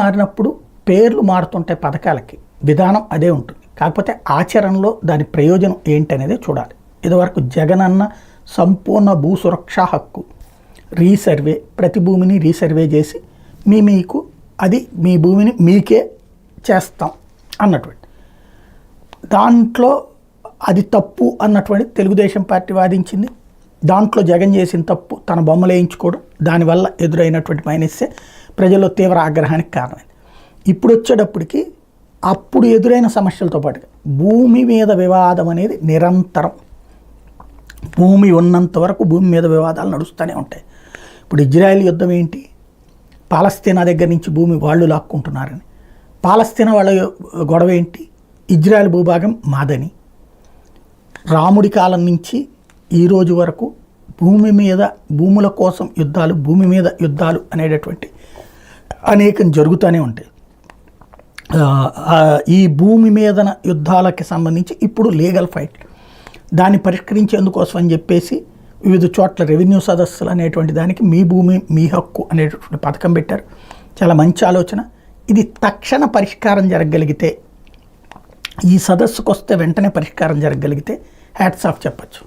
మారినప్పుడు పేర్లు మారుతుంటాయి, పథకాలకి విధానం అదే ఉంటుంది. కాకపోతే ఆచరణలో దాని ప్రయోజనం ఏంటనేది చూడాలి. ఇదివరకు జగనన్న సంపూర్ణ భూ సురక్షా హక్కు రీసర్వే, ప్రతి భూమిని రీసర్వే చేసి మీకు అది మీ భూమిని మీకే చేస్తాం అన్నటువంటి దాంట్లో అది తప్పు అన్నటువంటి తెలుగుదేశం పార్టీ వాదించింది. దాంట్లో జగన్ చేసిన తప్పు తన బొమ్మలు వేయించుకోవడం, దానివల్ల ఎదురైనటువంటి మైనస్సే ప్రజల్లో తీవ్ర ఆగ్రహానికి కారణమైంది. ఇప్పుడు వచ్చేటప్పటికి అప్పుడు ఎదురైన సమస్యలతో పాటుగా భూమి మీద వివాదం అనేది నిరంతరం, భూమి ఉన్నంత వరకు భూమి మీద వివాదాలు నడుస్తూనే ఉంటాయి. ఇప్పుడు ఇజ్రాయెల్ యుద్ధం ఏంటి? పాలస్తీనా దగ్గర నుంచి భూమి వాళ్ళు లాక్కుంటున్నారని. పాలస్తీనా వాళ్ళ గొడవ ఏంటి? ఇజ్రాయెల్ భూభాగం మాదని. రాముడి కాలం నుంచి ఈ రోజు వరకు భూమి మీద, భూముల కోసం యుద్ధాలు, భూమి మీద యుద్ధాలు అనేటటువంటి అనేకం జరుగుతూనే ఉంటాయి. ఈ భూమి మీదన యుద్ధాలకి సంబంధించి ఇప్పుడు లీగల్ ఫైట్, దాన్ని పరిష్కరించేందుకోసం అని చెప్పేసి వివిధ చోట్ల రెవెన్యూ సదస్సులు అనేటువంటి దానికి మీ భూమి మీ హక్కు అనేటటువంటి పథకం పెట్టారు. చాలా మంచి ఆలోచన. ఇది తక్షణ పరిష్కారం జరగగలిగితే, ఈ సదస్సుకు వస్తే వెంటనే పరిష్కారం జరగగలిగితే హ్యాట్స్ ఆఫ్ చెప్పచ్చు.